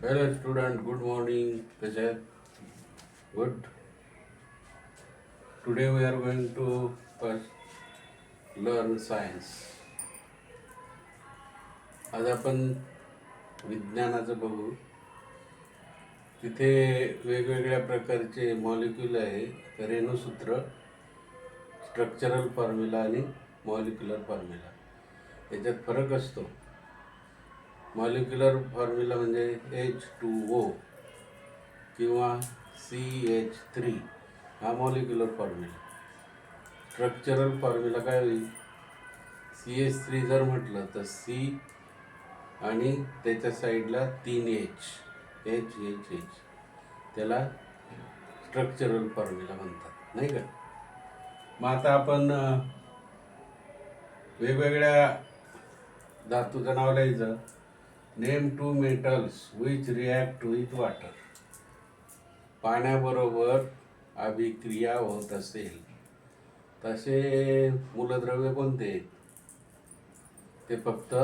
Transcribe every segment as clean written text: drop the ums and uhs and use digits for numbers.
Hello student, good morning. Kashat? Good. Today we are going to first learn science. आज आपण विज्ञानाचं बघू. तिथे वेगवेगळ्या प्रकारचे मॉलिक्यूल आहे, रेणुसूत्र, स्ट्रक्चरल फॉर्म्युला आणि मॉलिक्युलर फॉर्म्युला. याच्यात फरक असतो. मॉलिक्युलर फॉर्म्युला म्हणजे H2O किंवा CH3 हा मॉलिक्युलर फॉर्म्युला. स्ट्रक्चरल फॉर्म्युला काय होईल? CH3 जर म्हटलं तर C आणि त्याच्या साईडला 3H, त्याला स्ट्रक्चरल फॉर्म्युला म्हणतात, नाही का? मग आता आपण वेगवेगळ्या धातूचं नाव लिहायचं. Name 2 metals which react with water. पाण्याबरोबर अभिक्रिया होत असेल तसे मूलद्रव्य कोणते? ते फक्त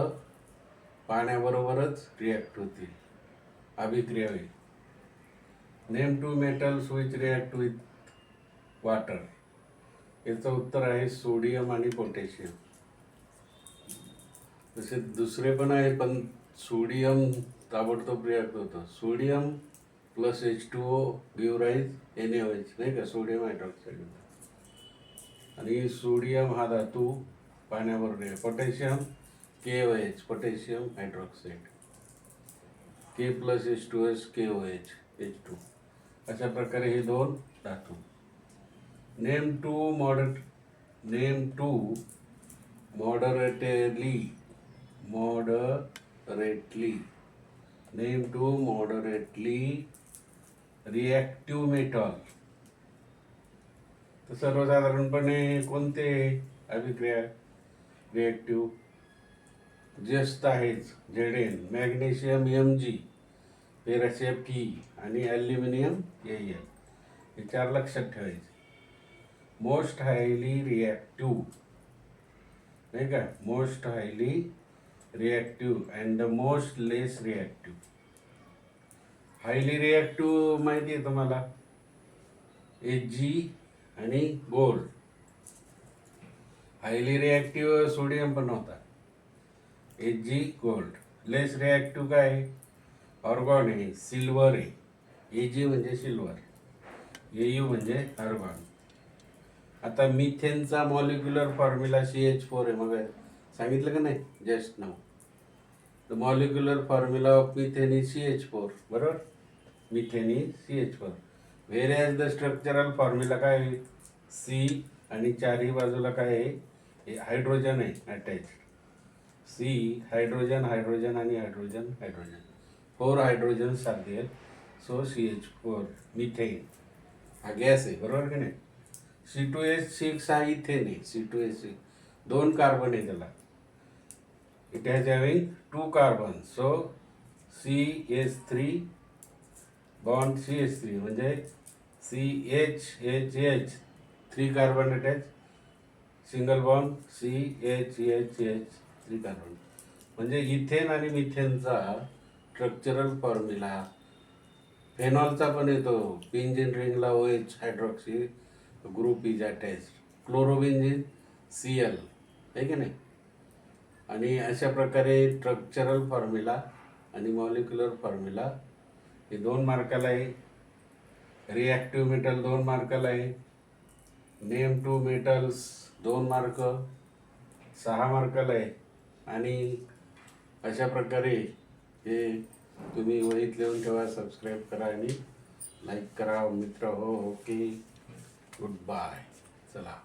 पाण्याबरोबरच रिॲक्ट होतील, अभिक्रिया होईल. Name 2 metals which react with water. याचं उत्तर आहे सोडियम आणि पोटॅशियम. तसे दुसरे पण आहे, पण सोडियम ताबडतोब रिॲक्ट होतं. Sodium plus H2O give rise NaOH, नाही का, सोडियम हायड्रॉक्साईड. आणि सोडियम हा धातू पाण्याबरोबर आहे. Potassium KOH, potassium hydroxide. K plus H2S KOH H2. अशा प्रकारे हे दोन धातू. Name two moderately reactive metal. तर सर्वसाधारणपणे कोणते अभिक्रिया रिॲक्टिव्ह? जस्त आहेच, Zn. Magnesium Mg, ferrous Fe आणि ॲल्युमिनियम Al. हे 4 लक्षात ठेवायचे. मोस्ट हायली रिॲक्टिव्ह, नाही का, most highly reactive and the most less reactive. Highly reactive माहिती आहे तुम्हाला, Hg आणि गोल्ड. हायली रिॲक्टिव्ह सोडियम पण होता, Hg गोल्ड. लेस रिॲक्टिव्ह काय? ऑर्गॉन आहे, सिल्वर आहे. Ag म्हणजे सिल्वर, Au म्हणजे आर्गॉन. आता मिथेनचा मॉलिक्युलर फॉर्म्युला CH4 आहे. मग सांगितलं का नाही just now? The molecular formula of methane is CH4, बरोबर? Methane is CH4. Various the structural formula काय आहे? C आणि चारही बाजूला काय आहे? हायड्रोजन आहे अटॅच. C, हायड्रोजन हायड्रोजन आणि hydrogen hydrogen, 4 hydrogens are there. So CH4 methane हा गॅस आहे, बरोबर की नाही? C2H6 हा इथेन आहे. C2H6 2 कार्बन आहे त्याला. It has having 2 carbon. So CH3 bond CH3 म्हणजे CHHH 3 carbon attach, single bond CHHH 3 carbon. म्हणजे इथेन आणि मिथेनचा स्ट्रक्चरल फॉर्म्युला. फेनॉलचा पण येतो, बेंझीन रिंगला OH hydroxy group is attach. Chlorobenzene Cl, आहे की नाही? आणि अशा प्रकारे स्ट्रक्चरल फॉर्म्युला आणि मॉलिक्युलर फॉर्म्युला हे 2 मार्काला आहे. रिॲक्टिव्ह मेटल 2 मार्काला आहे. नेम 2 मेटल्स 2 मार्क, 6 मार्काला आहे. आणि अशा प्रकारे हे तुम्ही वहीत लिहून ठेवा. सबस्क्राईब करा आणि लाईक करा मित्र हो. Okay, good bye. चला.